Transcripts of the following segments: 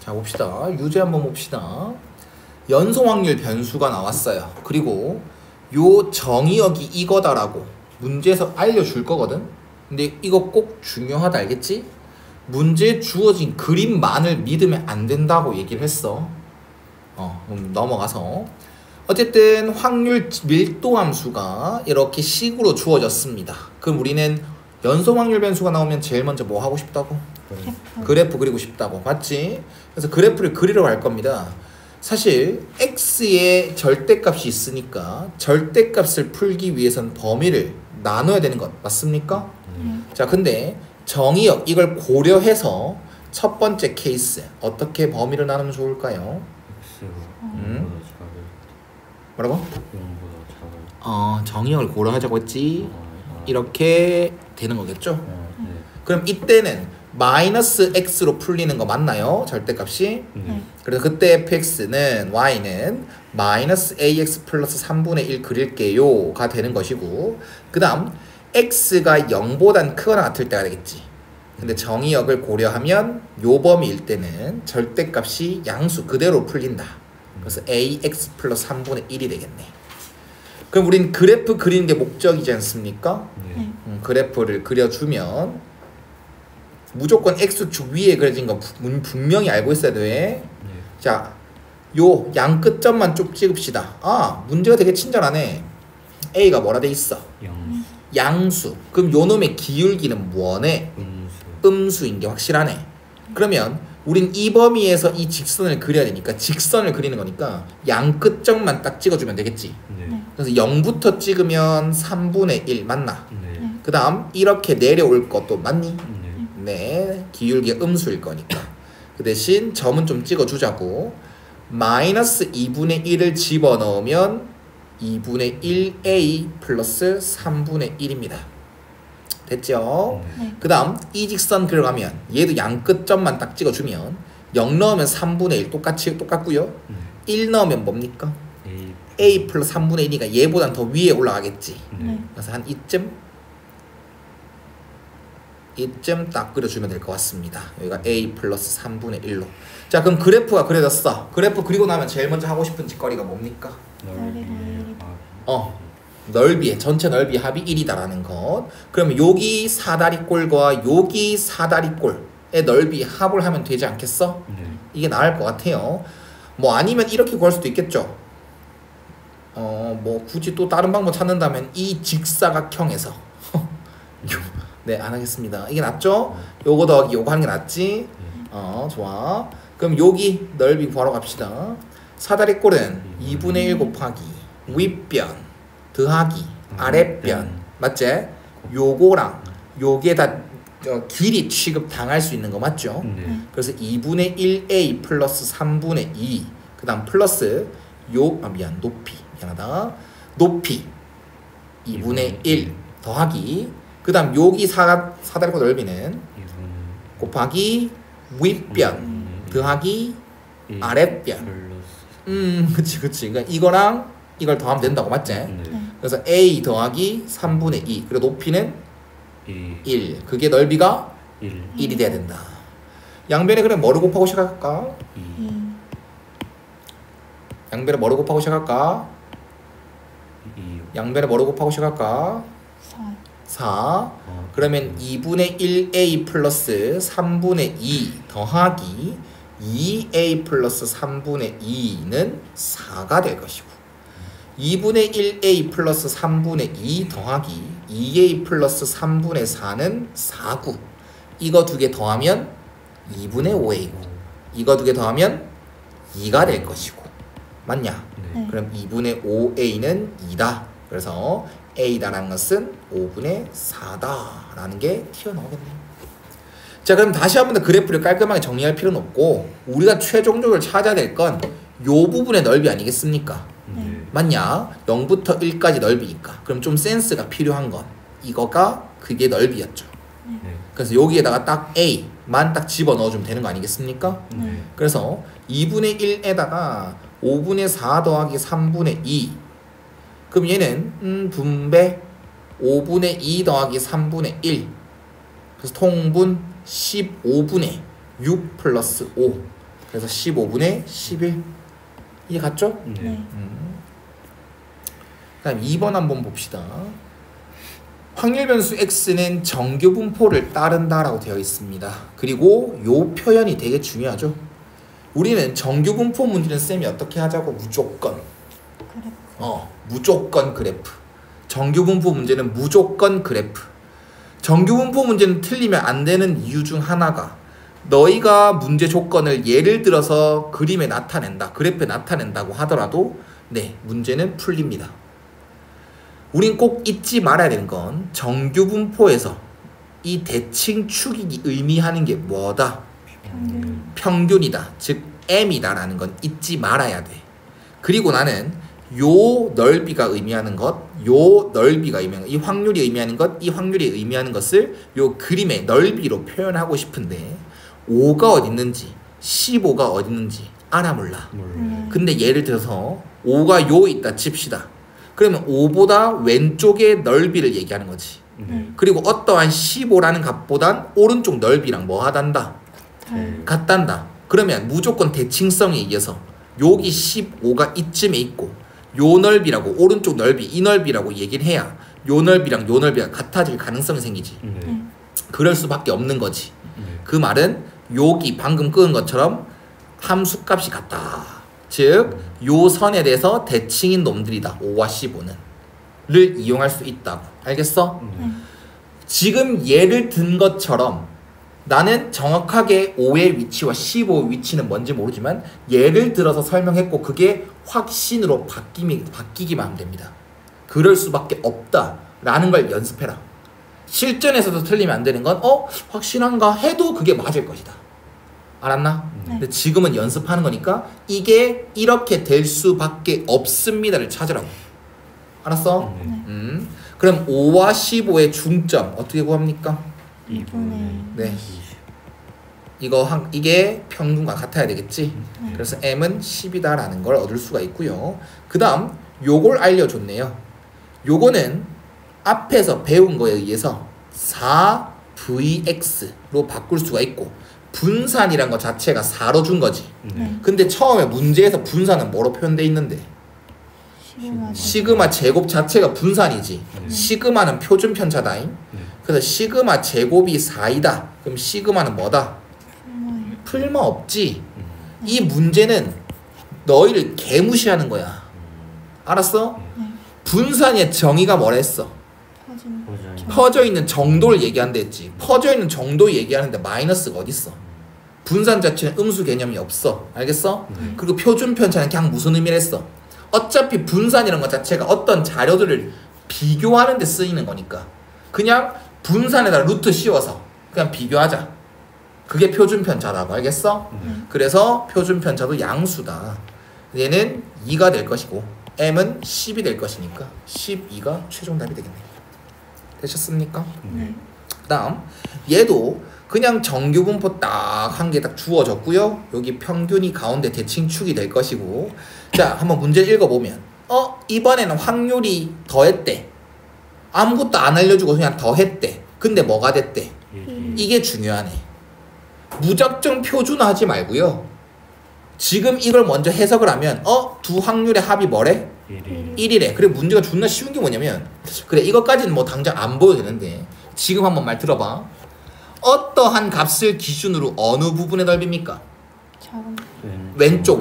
자 봅시다. 유제 한번 봅시다. 연소 확률 변수가 나왔어요. 그리고 요 정의역이 이거다라고 문제에서 알려줄 거거든. 근데 이거 꼭 중요하다 알겠지? 문제에 주어진 그림만을 믿으면 안 된다고 얘기를 했어. 그럼 넘어가서 어쨌든 확률 밀도 함수가 이렇게 식으로 주어졌습니다. 그럼 우리는 연소 확률 변수가 나오면 제일 먼저 뭐 하고 싶다고? 그래프 그리고 싶다고. 맞지? 그래서 그래프를 그리러 갈 겁니다. 사실 x의 절대값이 있으니까 절대값을 풀기 위해서는 범위를 나눠야 되는 것 맞습니까? 자 근데 정의역 이걸 고려해서 첫 번째 케이스 어떻게 범위를 나누면 좋을까요? 뭐라고? 정의역을 고려하자고 했지. 이렇게 되는 거겠죠? 그럼 이때는 마이너스 x로 풀리는 거 맞나요? 절대값이? 그래서 그때 fx는 y는 마이너스 ax 플러스 3분의 1 그릴게요 가 되는 것이고 그 다음 x가 0보단 크거나 같을 때가 되겠지. 근데 정의역을 고려하면 요 범위일 때는 절대값이 양수 그대로 풀린다. 그래서 ax 플러스 3분의 1이 되겠네. 그럼 우린 그래프 그리는 게 목적이지 않습니까? 그래프를 그려주면 무조건 x축 위에 그려진 건 분명히 알고 있어야 돼. 자, 요 양 끝점만 쭉 찍읍시다. 아, 문제가 되게 친절하네. a가 뭐라 돼 있어? 양수. 그럼 요 놈의 기울기는 뭐네? 음수인 게 확실하네. 그러면 우린 이 범위에서 이 직선을 그려야 되니까 직선을 그리는 거니까 양 끝점만 딱 찍어주면 되겠지. 그래서 0부터 찍으면 3분의 1 맞나? 그 다음 이렇게 내려올 것도 맞니? 네, 기울기가 음수일 거니까. 그 대신 점은 좀 찍어주자고. 마이너스 2분의 1을 집어넣으면 2분의 1a 플러스 3분의 1입니다. 됐죠? 그 다음 이 직선 그려가면 얘도 양 끝점만 딱 찍어주면 0 넣으면 3분의 1 똑같고요. 1 넣으면 뭡니까? a 플러스 3분의 1이니까 얘보단 더 위에 올라가겠지. 그래서 한 이쯤 딱 그려주면 될 것 같습니다. 여기가 a 플러스 3분의 1로. 자 그럼 그래프가 그려졌어. 그래프 그리고 나면 제일 먼저 하고 싶은 짓거리가 뭡니까? 넓이, 전체 넓이 합이 1이다라는 것. 그럼 여기 사다리꼴과 여기 사다리꼴의 넓이 합을 하면 되지 않겠어? 이게 나을 것 같아요. 뭐 아니면 이렇게 구할 수도 있겠죠. 뭐 굳이 또 다른 방법 찾는다면 이 직사각형에서 네, 안 하겠습니다. 이게 낫죠? 요거 더하기 요거 하는 게 낫지? 좋아. 그럼 여기 넓이 구하러 갑시다. 사다리꼴은 2분의 1 곱하기 윗변 더하기 아랫변 맞지? 요거랑 요게 다 길이 취급 당할 수 있는 거 맞죠? 그래서 2분의 1a 플러스 3분의 2 그 다음 플러스 높이 미안하다. 높이 2분의 1 더하기 그 다음 여기 사다리꼴 넓이는 곱하기 윗변 더하기 아랫변. 그치. 그러니까 이거랑 이걸 더하면 된다고 맞지? 그래서 a 더하기 3분의 2 그리고 높이는 1 그게 넓이가 1이 돼야 된다. 양변에 그럼 뭐를 곱하고 시작할까? 양변에 뭐를 곱하고 시작할까? 양변에 뭐를 곱하고 시작할까? 4. 그러면 2분의 1a 플러스 3분의 2 더하기 2a 플러스 3분의 2는 4가 될 것이고 2분의 1a 플러스 3분의 2 더하기 2a 플러스 3분의 4는 4구. 이거 두 개 더하면 2분의 5a고 이거 두 개 더하면 2가 될 것이고 맞냐? 그럼 2분의 5a는 2다. 그래서 a다라는 것은 5분의 4다라는 게 튀어나오겠네요. 자 그럼 다시 한 번 더 그래프를 깔끔하게 정리할 필요는 없고 우리가 최종적으로 찾아야 될 건 요 부분의 넓이 아니겠습니까? 맞냐? 0부터 1까지 넓이니까 그럼 좀 센스가 필요한 건 이거가 그게 넓이였죠. 그래서 여기에다가 딱 a만 딱 집어넣어주면 되는 거 아니겠습니까? 그래서 2분의 1에다가 5분의 4 더하기 3분의 2 그럼 얘는 분배 5분의 2 더하기 3분의 1 그래서 통분 15분의 6 플러스 5 그래서 15분의 11 이해 갔죠? 네. 그다음 2번 한번 봅시다. 확률 변수 x는 정규 분포를 따른다라고 되어 있습니다. 그리고 요 표현이 되게 중요하죠. 우리는 정규 분포 문제는 쌤이 어떻게 하자고 무조건 그래프. 무조건 그래프. 정규 분포 문제는 무조건 그래프. 정규 분포 문제는 틀리면 안 되는 이유 중 하나가 너희가 문제 조건을 예를 들어서 그림에 나타낸다, 그래프에 나타낸다고 하더라도 네, 문제는 풀립니다. 우린 꼭 잊지 말아야 되는 건 정규 분포에서 이 대칭 축이 의미하는 게 뭐다? 평균이다. 즉 m이다 라는 건 잊지 말아야 돼. 그리고 나는 요 넓이가 의미하는 것, 요 넓이가 의미하는 것, 이 확률이 의미하는 것, 이 확률이 의미하는 것을 요 그림의 넓이로 표현하고 싶은데 5가 어디 있는지 15가 어디 있는지 알아 몰라. 근데 예를 들어서 5가 요 있다 칩시다. 그러면 5보다 왼쪽의 넓이를 얘기하는 거지. 그리고 어떠한 15라는 값보단 오른쪽 넓이랑 뭐 하단다? 같단다. 그러면 무조건 대칭성에 의해서 여기 15가 이쯤에 있고 요 넓이라고 오른쪽 넓이 이 넓이라고 얘기를 해야 요 넓이랑 요 넓이가 같아질 가능성이 생기지. 그럴 수밖에 없는 거지. 그 말은 여기 방금 끄은 것처럼 함수값이 같다. 즉 요 선에 대해서 대칭인 놈들이다. 5와 15는 를 이용할 수 있다고. 알겠어? 지금 예를 든 것처럼 나는 정확하게 5의 위치와 15의 위치는 뭔지 모르지만 예를 들어서 설명했고 그게 확신으로 바뀌기만 하면 됩니다. 그럴 수밖에 없다라는 걸 연습해라. 실전에서도 틀리면 안 되는 건 확신한가 해도 그게 맞을 것이다. 알았나? 근데 지금은 연습하는 거니까 이게 이렇게 될 수밖에 없습니다를 찾으라고. 알았어? 그럼 5와 15의 중점 어떻게 구합니까? 2분의 네. 이게 평균과 같아야 되겠지? 그래서 m은 10이다라는 걸 얻을 수가 있고요. 그 다음 요걸 알려줬네요. 요거는 앞에서 배운 거에 의해서 4vx로 바꿀 수가 있고 분산이란 것 자체가 4로 준 거지. 근데 처음에 문제에서 분산은 뭐로 표현돼 있는데? 시그마 제곱 자체가 분산이지. 시그마는 표준 편차다잉. 그래서 시그마 제곱이 4이다. 그럼 시그마는 뭐다? 풀마 없지. 이 문제는 너희를 개무시하는 거야. 알았어? 분산의 정의가 뭐라 했어? 퍼져 있는 정도를 얘기한다 했지. 퍼져 있는 정도 얘기하는데 마이너스가 어딨어? 분산 자체는 음수 개념이 없어. 알겠어? 그리고 표준 편차는 그냥 무슨 의미를 했어? 어차피 분산이라는 것 자체가 어떤 자료들을 비교하는 데 쓰이는 거니까 그냥 분산에다 루트 씌워서 그냥 비교하자. 그게 표준 편차라고. 알겠어? 그래서 표준 편차도 양수다. 얘는 2가 될 것이고 m은 10이 될 것이니까 12가 최종 답이 되겠네. 되셨습니까? 그 다음 얘도 그냥 정규 분포 딱 한 개 딱 주어졌고요. 여기 평균이 가운데 대칭축이 될 것이고 자 한번 문제 읽어보면 이번에는 확률이 더했대. 아무것도 안 알려주고 그냥 더했대. 근데 뭐가 됐대? 이게 중요하네. 무작정 표준화하지 말고요. 지금 이걸 먼저 해석을 하면 두 확률의 합이 뭐래? 1이래. 그래 문제가 존나 쉬운 게 뭐냐면 그래 이것까지는 뭐 당장 안 보여도 되는데 지금 한번 말 들어봐. 어떠한 값을 기준으로 어느 부분의 넓이입니까? 왼쪽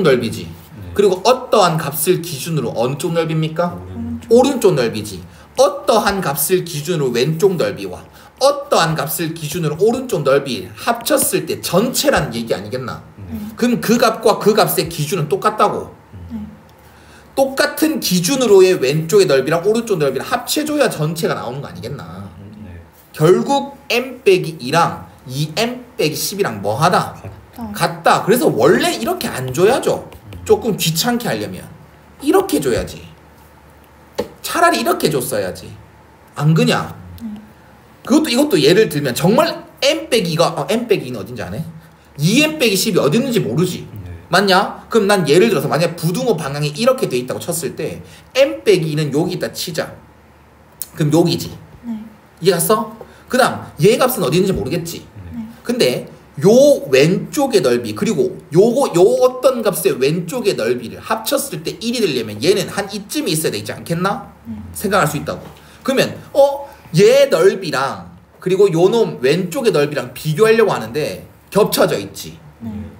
넓이지. 그리고 어떠한 값을 기준으로 어느 쪽 넓이입니까? 오른쪽 넓이지. 어떠한 값을 기준으로 왼쪽 넓이와 어떠한 값을 기준으로 오른쪽 넓이 합쳤을 때 전체라는 얘기 아니겠나? 그럼 그 값과 그 값의 기준은 똑같다고. 똑같은 기준으로의 왼쪽의 넓이랑 오른쪽 넓이를 합쳐줘야 전체가 나오는 거 아니겠나? 결국 m 빼기 2랑 2m 빼기 10이랑 뭐하다? 같다. 그래서 원래 이렇게 안 줘야죠. 조금 귀찮게 하려면 이렇게 줘야지. 차라리 이렇게 줬어야지. 안 그냐? 이것도 예를 들면 정말 m 빼기 2가 m 빼기 2는 어딘지 아네? 2m 빼기 10이 어디 있는지 모르지. 맞냐? 그럼 난 예를 들어서 만약 부등호 방향이 이렇게 돼 있다고 쳤을 때 m 빼기 2는 여기 있다 치자. 그럼 여기지. 이해 갔어? 그 다음 얘 값은 어디 있는지 모르겠지. 근데 요 왼쪽의 넓이 그리고 요거 요 어떤 값의 왼쪽의 넓이를 합쳤을 때 1이 되려면 얘는 한 이쯤에 있어야 되지 않겠나? 생각할 수 있다고. 그러면 얘 넓이랑 그리고 요 놈 왼쪽의 넓이랑 비교하려고 하는데 겹쳐져 있지.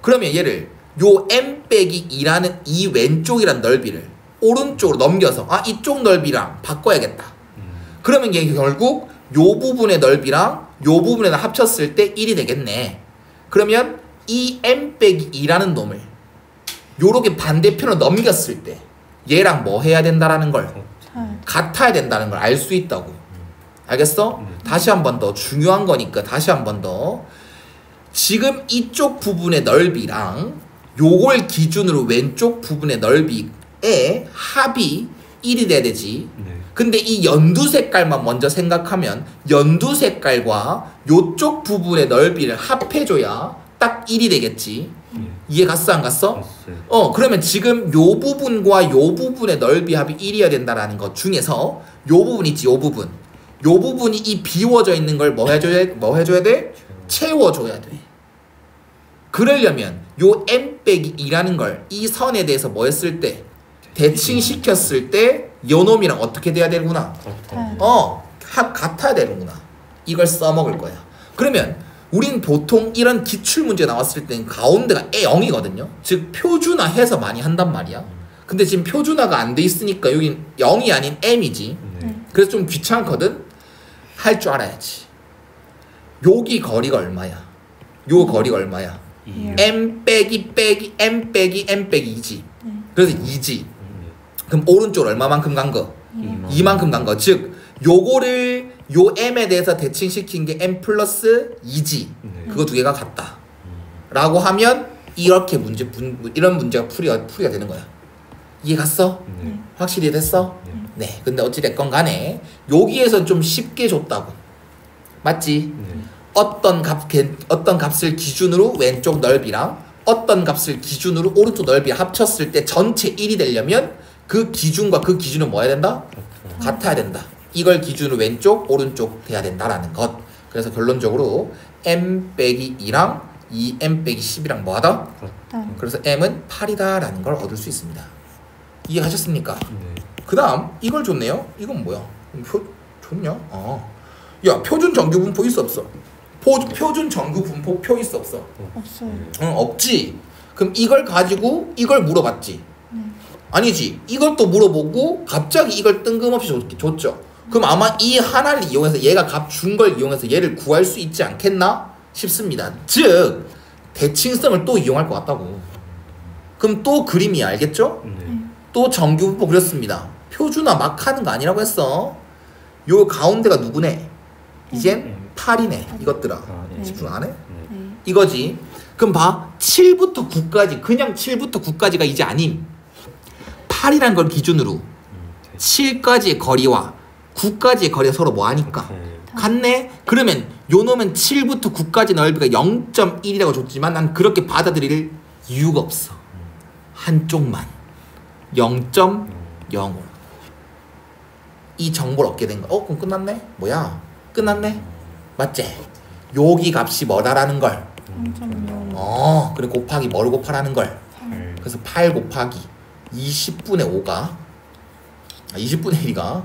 그러면 얘를 요 m 빼기 2라는 이 왼쪽이란 넓이를 오른쪽으로 넘겨서 이쪽 넓이랑 바꿔야겠다. 그러면 얘 결국 요 부분의 넓이랑 요 부분에 합쳤을 때 1이 되겠네. 그러면 이 m 빼기 2라는 놈을 요렇게 반대편으로 넘겼을 때 얘랑 뭐 해야 된다라는 걸 같아야 된다는 걸 알 수 있다고. 알겠어? 다시 한 번 더 중요한 거니까 다시 한 번 더. 지금 이쪽 부분의 넓이랑 요걸 기준으로 왼쪽 부분의 넓이의 합이 1이 돼야 되지. 근데 이 연두 색깔만 먼저 생각하면 연두 색깔과 요쪽 부분의 넓이를 합해줘야 딱 1이 되겠지. 이해 갔어 안 갔어? 그러면 지금 요 부분과 요 부분의 넓이 합이 1이어야 된다라는 것 중에서 요 부분 있지, 요 부분. 요 부분이 이 비워져 있는 걸 뭐 해줘야 돼? 채워줘야 돼. 그러려면 요 m 빼기 2라는 걸 이 선에 대해서 뭐 했을 때 대칭시켰을 때 요 놈이랑 어떻게 돼야 되는구나? 같아야 되는구나. 이걸 써먹을 거야. 그러면 우린 보통 이런 기출문제 나왔을 때는 가운데가 0이거든요. 즉 표준화해서 많이 한단 말이야. 근데 지금 표준화가 안 돼 있으니까 여긴 0이 아닌 m이지. 그래서 좀 귀찮거든. 할 줄 알아야지. 여기 거리가 얼마야? 요 거리가 얼마야? m 빼기 m 빼기 m 빼기 2지. 그래서 2지. 그럼 오른쪽 얼마만큼 간 거? 2만큼 간 거. 즉 요거를 요 m에 대해서 대칭시킨 게 m 플러스 2지. 그거 두 개가 같다. 라고 하면 이렇게 이런 문제가 풀이가 되는 거야. 이해 갔어? 확실히 됐어? 네. 근데 어찌됐건 간에 여기에선 좀 쉽게 줬다고. 맞지? 어떤 값을 기준으로 왼쪽 넓이랑 어떤 값을 기준으로 오른쪽 넓이 합쳤을 때 전체 1이 되려면 그 기준과 그 기준은 뭐 해야 된다? 같아야 된다. 이걸 기준으로 왼쪽, 오른쪽 돼야 된다라는 것. 그래서 결론적으로 m 빼기 2랑 2m 빼기 10이랑 뭐하다? 그래서 m은 8이다라는 걸 얻을 수 있습니다. 이해하셨습니까? 그 다음 이걸 줬네요. 이건 뭐야? 줬냐? 야, 표준 정규 분포 있어 없어? 표준 정규 분포 표 있어 없어? 없어요. 없지. 그럼 이걸 가지고 이걸 물어봤지. 아니지. 이걸 또 물어보고 갑자기 이걸 뜬금없이 줬죠. 그럼 아마 이 하나를 이용해서 얘가 값 준 걸 이용해서 얘를 구할 수 있지 않겠나 싶습니다. 즉 대칭성을 또 이용할 것 같다고. 그럼 또 그림이 알겠죠? 또 정규 분포 그렸습니다. 표준화 막 하는 거 아니라고 했어. 요 가운데가 누구네? 이젠 8이네. 이것들아. 집중 안 해? 이거지. 그럼 봐. 7부터 9까지 그냥 7부터 9까지가 이제 아님. 8이란 걸 기준으로 7까지의 거리와 9까지의 거리가 서로 뭐 하니까 같네? 그러면 요 놈은 7부터 9까지 넓이가 0.1이라고 줬지만 난 그렇게 받아들일 이유가 없어. 한쪽만 0.05 이 정보를 얻게 된 거야. 그럼 끝났네? 뭐야? 끝났네? 맞지? 여기 값이 뭐다라는 걸 0.05. 그래 곱하기 뭘 곱하라는 걸. 그래서 8 곱하기 20분의 5가 20분의 1이가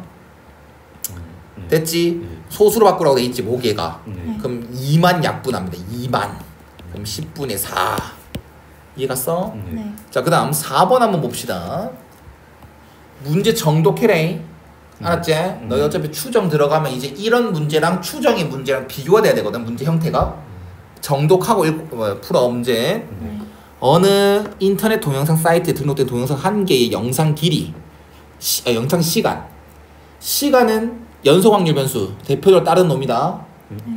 됐지? 소수로 바꾸라고 돼 있지 모개가. 그럼 2만 약분합니다. 2만. 그럼 10분의 4. 이해 갔어? 네. 자, 그 다음 4번 한번 봅시다. 문제 정독해래. 알았지? 너 어차피 추정 들어가면 이제 이런 문제랑 추정의 문제랑 비교가 돼야 되거든. 문제 형태가. 정독하고 풀어 문제. 어느 인터넷 동영상 사이트에 등록된 동영상 한 개의 영상 길이 영상 시간은 연속 확률 변수 대표적으로 다른 놈이다.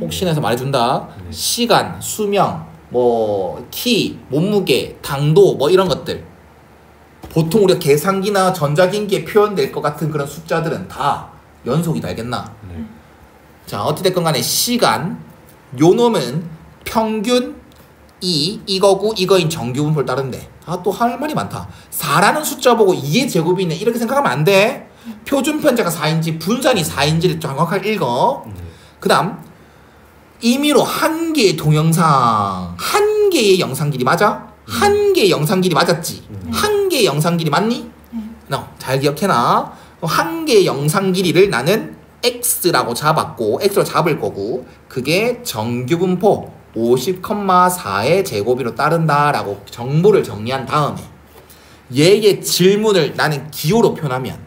혹시나 해서 말해준다. 시간, 수명, 뭐 키, 몸무게, 당도 뭐 이런 것들 보통 우리가 계산기나 전자기기에 표현될 것 같은 그런 숫자들은 다 연속이다. 알겠나? 자, 어찌됐건 간에 시간 요 놈은 평균 이거고 이거인 정규분포를 따른대. 또 할 말이 많다. 4라는 숫자 보고 2의 제곱이 있네 이렇게 생각하면 안 돼. 표준 편차가 4인지 분산이 4인지를 정확하게 읽어. 그 다음 임의로 한 개의 동영상, 한 개의 영상 길이 맞아? 한 개의 영상 길이 맞았지? 한 개의 영상 길이 맞니? 잘 기억해놔. 한 개의 영상 길이를 나는 x라고 잡았고 x로 잡을 거고 그게 정규분포 50,4의 제곱으로 따른다 라고 정보를 정리한 다음에 얘의 질문을 나는 기호로 표현하면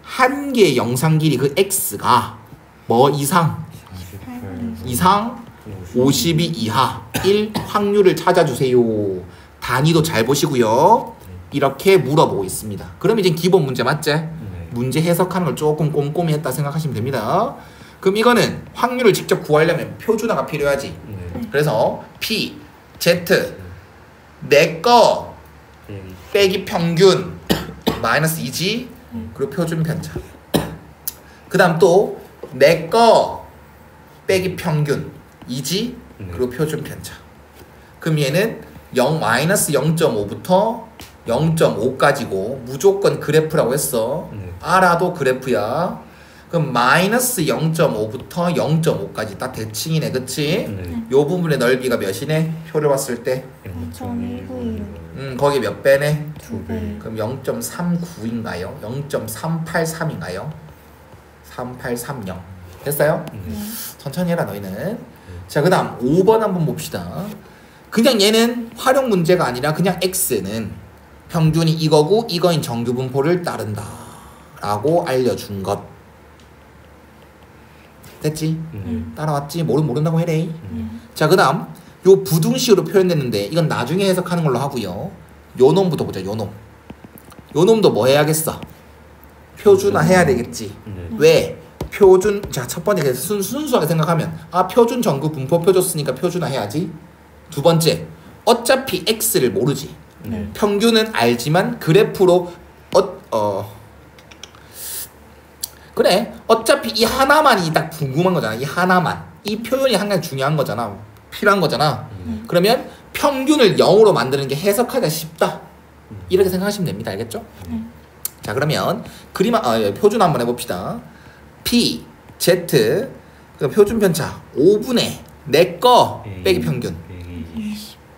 한 개의 영상 길이 그 x가 뭐 이상 52 이하 1 확률을 찾아주세요. 단위도 잘 보시고요. 이렇게 물어보고 있습니다. 그럼 이제 기본 문제 맞지? 문제 해석하는 걸 조금 꼼꼼히 했다 생각하시면 됩니다. 그럼 이거는 확률을 직접 구하려면 표준화가 필요하지. 그래서 P, Z 내거 빼기 평균 마이너스 2지 그리고 표준 편차. 그 다음 또 내거 빼기 평균 2지 그리고 표준 편차. 그럼 얘는 마이너스 0.5부터 0.5까지고 무조건 그래프라고 했어. 알아도 그래프야. 그럼 마이너스 0.5부터 0.5까지 딱 대칭이네, 그치? 요 부분의 넓이가 몇이네? 표를 봤을 때 0.191 거기 몇 배네? 2배. 그럼 0.39인가요? 0.383인가요? 3830 됐어요? 천천히 해라 너희는. 자, 그 다음 5번 한번 봅시다. 그냥 얘는 활용 문제가 아니라 그냥 x는 평균이 이거고 이거인 정규분포를 따른다 라고 알려준 것. 됐지? 따라왔지? 모른다고 해래. 자, 그 다음 요 부등식으로 표현됐는데 이건 나중에 해석하는 걸로 하고요. 요 놈부터 보자. 요 놈도 뭐 해야겠어? 표준화 해야 되겠지. 왜? 표준, 자, 첫 번째 순수하게 생각하면 표준 정규 분포표 줬으니까 표준화 해야지. 두 번째, 어차피 x를 모르지. 평균은 알지만 그래프로 그래, 어차피 이 하나만이 딱 궁금한 거잖아. 이 하나만, 이 표현이 항상 중요한 거잖아. 필요한 거잖아. 그러면 평균을 0으로 만드는 게 해석하기가 쉽다 이렇게 생각하시면 됩니다. 알겠죠? 자, 그러면 표준 한번 해봅시다. P, Z 그 표준 편차 5분의 내 거 빼기 평균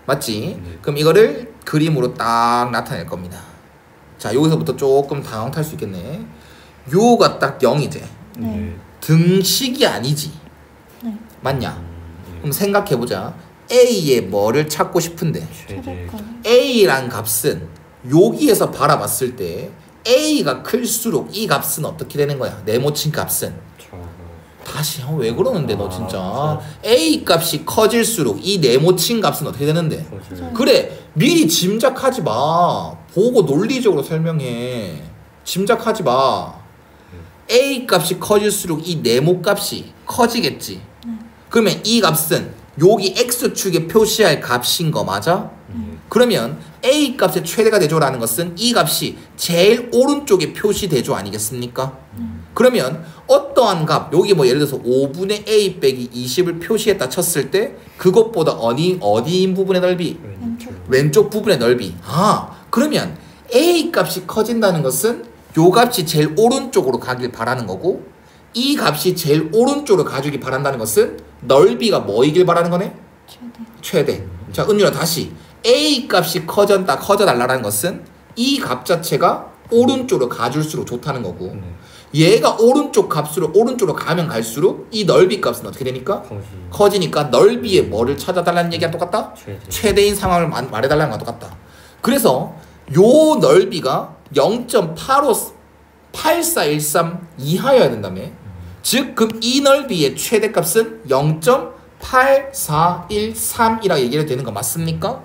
맞지? 그럼 이거를 그림으로 딱 나타낼 겁니다. 자, 여기서부터 조금 당황 탈 수 있겠네. 요가 딱 0이지. 등식이 아니지. 맞냐? 그럼 생각해보자. A의 뭐를 찾고 싶은데 A란 값은 여기에서 바라봤을 때 A가 클수록 이 값은 어떻게 되는 거야? 네모친 값은 다시 왜 그러는데 너 진짜 A 값이 커질수록 이 네모친 값은 어떻게 되는데? 그래, 미리 짐작하지 마. 보고 논리적으로 설명해. 짐작하지 마. A 값이 커질수록 이 네모 값이 커지겠지. 그러면 이 값은 여기 X축에 표시할 값인 거 맞아? 그러면 A 값의 최대가 대조라는 것은 이 값이 제일 오른쪽에 표시대조 아니겠습니까? 그러면 어떠한 값, 여기 뭐 예를 들어서 5분의 A 빼기 20을 표시했다 쳤을 때 그것보다 어디인 부분의 넓이? 왼쪽 부분의 넓이. 그러면 A 값이 커진다는 것은 요 값이 제일 오른쪽으로 가길 바라는 거고 이 값이 제일 오른쪽으로 가주길 바란다는 것은 넓이가 뭐이길 바라는 거네? 최대. 자, 은유라 다시 A 값이 커져달라는 것은 이 값 자체가 오른쪽으로 가줄수록 좋다는 거고 얘가 오른쪽 값으로 오른쪽으로 가면 갈수록 이 넓이 값은 어떻게 되니까? 커지니까 넓이의 뭐를 찾아달라는 얘기랑 똑같다? 최대인 상황을 말해달라는 거랑 똑같다. 그래서 요 넓이가 0.8413 이하여야 된다며. 즉 그럼 이 넓이의 최대값은 0.8413이라 얘기를 되는 거 맞습니까?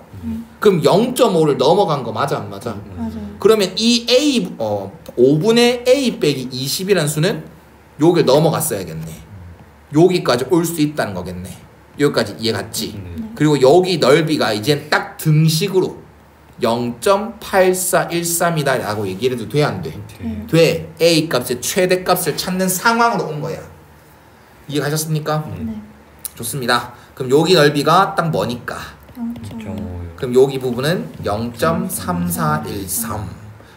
그럼 0.5를 넘어간 거 맞아 안 맞아? 맞아요. 그러면 이 A 5분의 A 빼기 20이라는 수는 요길 넘어갔어야겠네. 여기까지 올 수 있다는 거겠네. 여기까지 이해 갔지? 그리고 여기 넓이가 이제 딱 등식으로 0.8413이다 라고 얘기를 해도 돼 안 돼? 돼. A 값의 최대값을 찾는 상황으로 온 거야. 이해가셨습니까? 좋습니다. 그럼 여기 넓이가 딱 뭐니까? 그럼 여기 부분은 0.3413.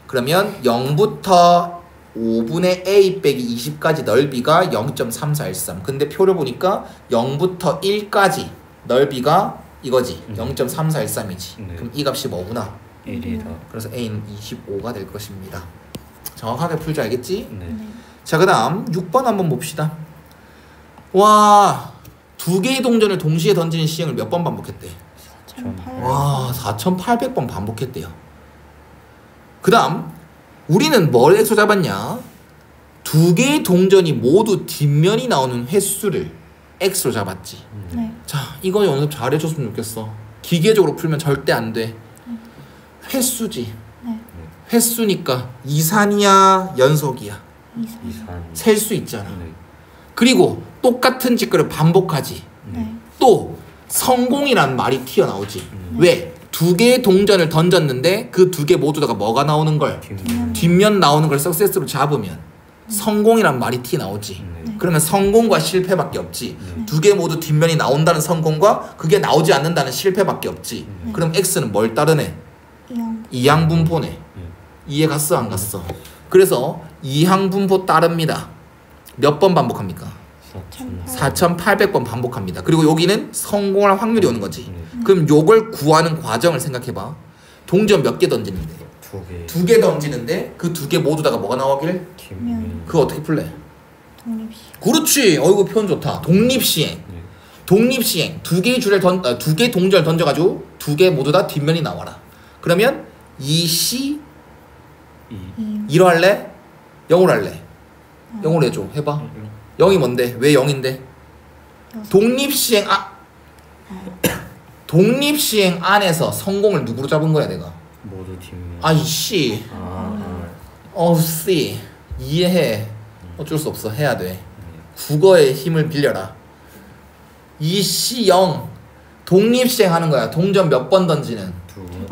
그러면 0부터 5분의 a 빼기 20까지 넓이가 0.3413. 근데 표를 보니까 0부터 1까지 넓이가 이거지. 0.3413이지. 네. 그럼 이 값이 뭐구나? 1이다. 그래서 a는 25가 될 것입니다. 정확하게 풀지 알겠지? 네. 네. 자, 그 다음 6번 한번 봅시다. 와, 두 개의 동전을 동시에 던지는 시행을 몇 번 반복했대? 4,800. 와, 4,800번 반복했대요. 그 다음 우리는 뭘 X로 잡았냐? 두 개의 동전이 모두 뒷면이 나오는 횟수를 X로 잡았지. 네. 자, 이거 연습 잘해줬으면 좋겠어. 기계적으로 풀면 절대 안 돼. 횟수지. 네. 횟수니까 이산이야 연속이야? 이산. 이산. 셀 수 있잖아. 네. 그리고 똑같은 짓거리를 반복하지. 네. 또 성공이란 말이 튀어나오지. 왜? 두 개의 동전을 던졌는데 그 두 개 모두 다가 뭐가 나오는 걸? 뒷면. 뒷면 나오는 걸 석세스로 잡으면 성공이란 말이 튀어나오지. 네. 그러면 성공과 실패밖에 없지. 네. 두 개 모두 뒷면이 나온다는 성공과 그게 나오지 않는다는 실패밖에 없지. 네. 그럼 X는 뭘 따르네? 이양. 이항분포네. 네. 이해 갔어 안 갔어? 그래서 이항분포 따릅니다. 몇 번 반복합니까? 4,800번 반복합니다. 그리고 여기는 성공할 확률이 오는 거지. 네. 그럼 요걸 구하는 과정을 생각해봐. 동전 몇 개 던지는데? 두 개. 두 개 던지는데 그 두 개 모두 다가 뭐가 나오길? 뒷면. 그 그거 어떻게 풀래? 독립시. 그렇지. 어이구 표현 좋다. 독립시행. 네. 독립시행. 두 개의 두 개의 동전을 던져가지고 두 개 모두 다 뒷면이 나와라. 그러면 2C 이. 이양. 1로 할래? 0으로 할래? 0으로 해줘. 해봐. 0이 뭔데? 왜 0인데? 독립시행 독립시행 안에서 성공을 누구로 잡은 거야 내가? 모두 뒷면. 아이씨. 씨. 이해해. 어쩔 수 없어. 해야 돼. 국어의 힘을 빌려라. 이씨 0. 독립시행 하는 거야. 동전 몇 번 던지는?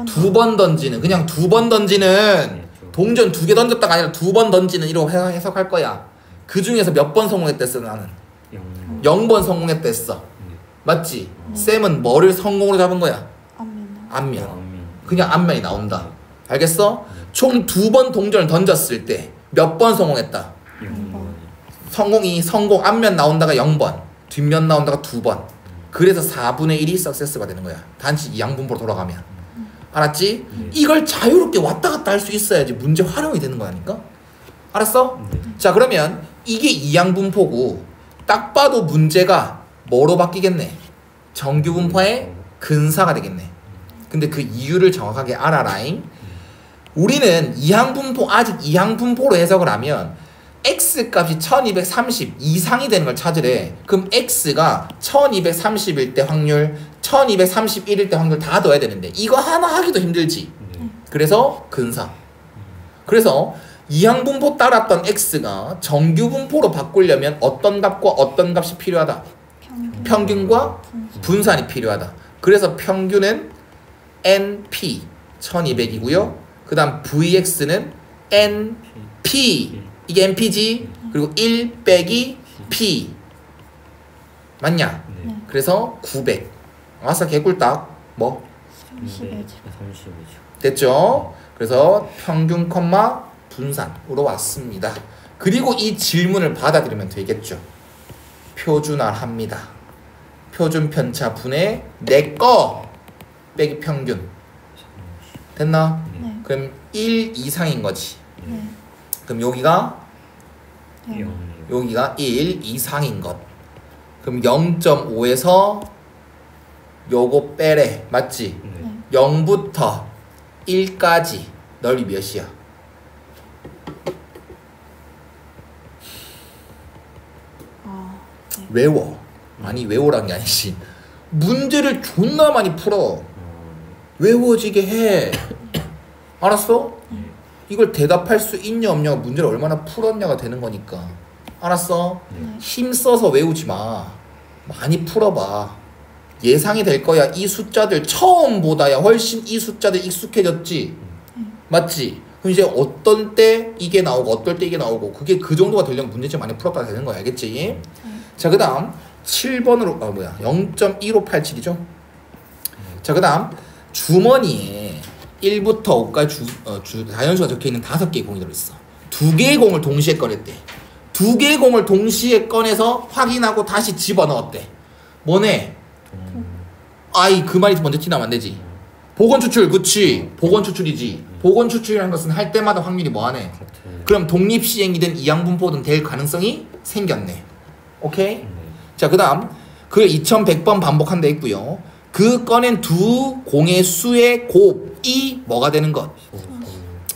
두 번 던지는. 그냥 두 번 던지는. 동전 두 개 던졌다가 아니라 두 번 던지는 이러고 해석할 거야. 그 중에서 몇 번 성공했댔어 나는? 0번 성공했댔어. 맞지? 쌤은 뭐를 성공으로 잡은 거야? 앞면. 앞면. 그냥 앞면이 나온다. 알겠어? 총 두 번 동전을 던졌을 때 몇 번 성공했다? 성공 앞면 나온다가 0번, 뒷면 나온다가 2번. 그래서 4분의 1이 석세스가 되는 거야. 단지 이항분포로 돌아가면. 알았지? 이걸 자유롭게 왔다 갔다 할 수 있어야지 문제 활용이 되는 거라니까? 알았어? 자, 그러면 이게 이항분포고 딱 봐도 문제가 뭐로 바뀌겠네? 정규분포의 근사가 되겠네. 근데 그 이유를 정확하게 알아라잉. 우리는 이항분포, 아직 이항분포로 해석을 하면 X값이 1230 이상이 되는 걸 찾으래. 그럼 X가 1230일 때 확률, 1231일 때 확률 다 넣어야 되는데 이거 하나 하기도 힘들지. 그래서 근사. 그래서 이항분포 따랐던 X가 정규분포로 바꾸려면 어떤 값과 어떤 값이 필요하다? 평균과 분산이 필요하다. 그래서 평균은 NP 1200이고요. 그 다음 VX는 NP, 이게 NP지. 그리고 1 빼기 P 맞냐? 네. 그래서 900. 아싸 개꿀딱. 뭐? 30이죠. 됐죠? 그래서 평균 콤마 분산으로 왔습니다. 그리고 이 질문을 받아들이면 되겠죠. 표준화합니다. 표준 편차 분의 내꺼 빼기 평균. 됐나? 네. 그럼 1 이상인 거지. 네. 그럼 여기가 0. 여기가 1 이상인 것. 그럼 0.5에서 요거 빼래. 맞지? 네. 0부터 1까지 넓이 몇이야? 네. 외워. 아니 외우란 게 아니지. 문제를 존나 많이 풀어. 외워지게 해. 알았어? 이걸 대답할 수 있냐 없냐가 문제를 얼마나 풀었냐가 되는 거니까. 알았어? 네. 힘써서 외우지 마. 많이 풀어봐. 예상이 될 거야. 이 숫자들 처음보다야 훨씬 이 숫자들 익숙해졌지. 맞지? 그럼 이제 어떤 때 이게 나오고 어떨 때 이게 나오고 그게 그 정도가 되려면 문제집 많이 풀었다 되는 거야. 알겠지? 자, 그 다음 7번으로 0.1587이죠? 자, 그 다음 주머니에 1부터 5까지 다연수가 적혀있는 5개의 공이 들어있어. 두 개의 공을 동시에 꺼냈대. 두 개의 공을 동시에 꺼내서 확인하고 다시 집어넣었대. 뭐네? 아이 그 말이 먼저 티나면 안 되지. 복원 추출, 그치? 복원 추출이지. 복원 추출이라는 것은 할 때마다 확률이 뭐하네? 그럼 독립 시행이든 이항분포든 될 가능성이 생겼네. 오케이? 자, 그 다음 그걸 2100번 반복한다 했고요. 그 꺼낸 두 공의 수의 곱이 뭐가 되는 것?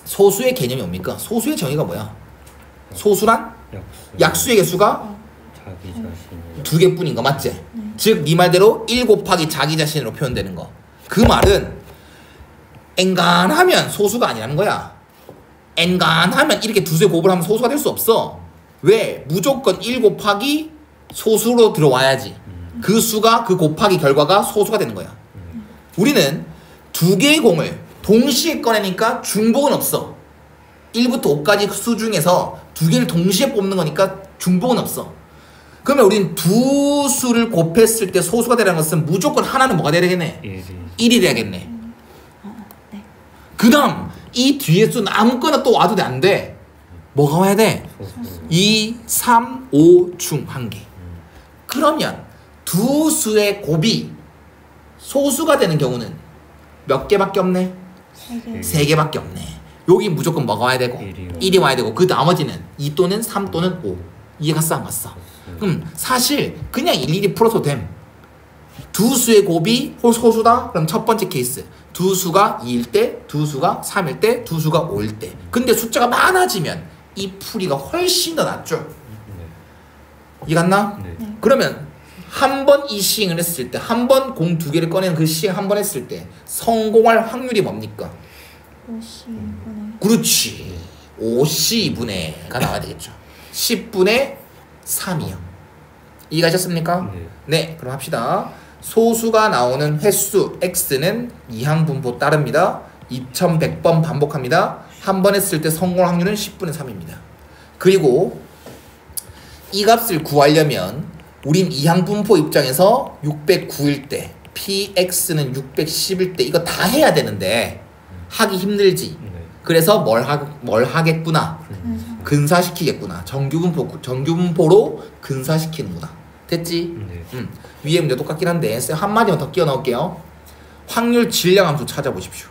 소수의 개념이 뭡니까? 소수의 정의가 뭐야? 소수란? 약수의 개수가 자기 자신을 두 개뿐인 거 맞지? 즉, 네 말대로 1 곱하기 자기 자신으로 표현되는 거. 그 말은 엔간하면 소수가 아니라는 거야. 엔간하면 이렇게 두수의 곱을 하면 소수가 될 수 없어. 왜? 무조건 1 곱하기 소수로 들어와야지. 그 수가 그 곱하기 결과가 소수가 되는 거야. 우리는 두 개의 공을 동시에 꺼내니까 중복은 없어. 1부터 5까지 수 중에서 두 개를 동시에 뽑는 거니까 중복은 없어. 그러면 우리는 두 수를 곱했을 때 소수가 되라는 것은 무조건 하나는 뭐가 되야겠네? 1이 돼야겠네. 그 다음 이 뒤에 수는 아무거나 또 와도 안 돼. 뭐가 와야 돼? 2, 3, 5 중 한 개. 그러면 두 수의 곱이 소수가 되는 경우는 몇 개밖에 없네? 3개. 3개밖에 없네. 여기 무조건 뭐가 와야 되고? 1이 와야 되고 그 나머지는 2 또는 3 또는 5. 이해 갔어 안 갔어? 그럼 사실 그냥 일일이 풀어도 됨. 두 수의 곱이 소수다? 그럼 첫 번째 케이스 두 수가 2일 때, 두 수가 3일 때, 두 수가 5일 때. 근데 숫자가 많아지면 이 풀이가 훨씬 더 낫죠. 이해 갔나? 네. 그러면 한 번 이 시행을 했을 때, 한 번 공 두 개를 꺼내는 그 시행 한 번 했을 때 성공할 확률이 뭡니까? 50분의 그렇지. 50분의가 나와야 되겠죠. 10분의 3이요. 이해가셨습니까? 네. 네, 그럼 합시다. 소수가 나오는 횟수 x는 이항분포 따릅니다. 2100번 반복합니다. 한 번 했을 때 성공 확률은 10분의 3입니다. 그리고 이 값을 구하려면 우린 이항분포 입장에서 609일 때 px는 610일 때 이거 다 해야 되는데 하기 힘들지. 그래서 뭘 하겠구나? 근사시키겠구나. 정규분포로 근사시키는구나. 됐지? 네. 위에 문제 똑같긴 한데 한마디만 더 끼워 넣을게요. 확률 질량 함수 찾아보십시오.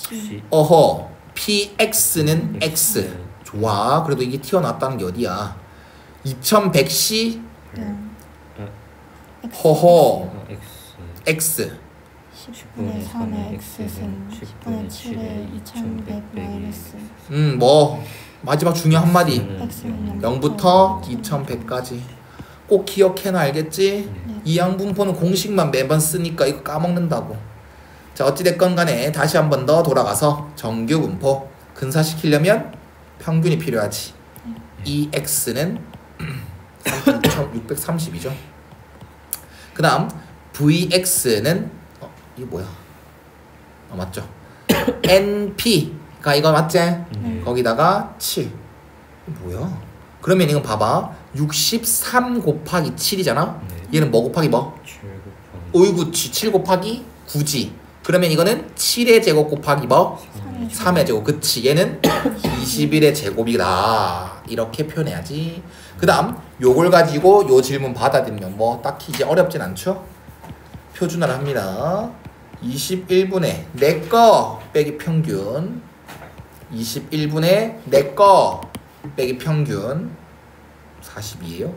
2110. 어허, px는 x. 좋아. 그래도 이게 튀어나왔다는 게 어디야? 2100c 허허 x 10분의 3의 x승 10분의 7의 2100 마이너스 뭐 마지막 중요한 한마디 x는 0부터 2100까지 꼭 기억해놔. 알겠지? 이항분포는 공식만 매번 쓰니까 이거 까먹는다고. 자, 어찌됐건 간에 다시 한 번 더 돌아가서 정규분포 근사시키려면 평균이 필요하지. 이 x는 3630이죠. 그 다음 vx는 이게 뭐야? 맞죠? np가 이거 맞지? 거기다가 7. 뭐야? 그러면 이건 봐봐. 63 곱하기 7이잖아? 얘는 뭐 곱하기 뭐? 7 곱하기 9지. 그러면 이거는 7의 제곱 곱하기 뭐? 3의 제곱. 그치. 얘는 21의 제곱이다. 이렇게 표현해야지. 그 다음 요걸 가지고 요 질문 받아들이면 뭐 딱히 이제 어렵진 않죠? 표준화를 합니다. 21분의 내꺼 빼기 평균 21분의 내꺼 빼기 평균 42예요.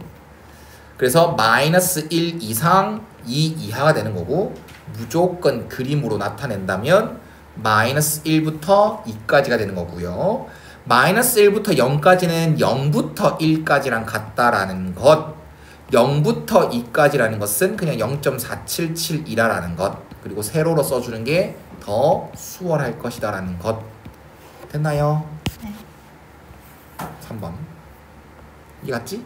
그래서 마이너스 1 이상 2 이하가 되는 거고 무조건 그림으로 나타낸다면 마이너스 1부터 2까지가 되는 거고요. 마이너스 1부터 0까지는 0부터 1까지랑 같다라는 것, 0부터 2까지라는 것은 그냥 0.477이라는 것, 그리고 세로로 써주는 게 더 수월할 것이다 라는 것. 됐나요? 네. 3번 이해갔지?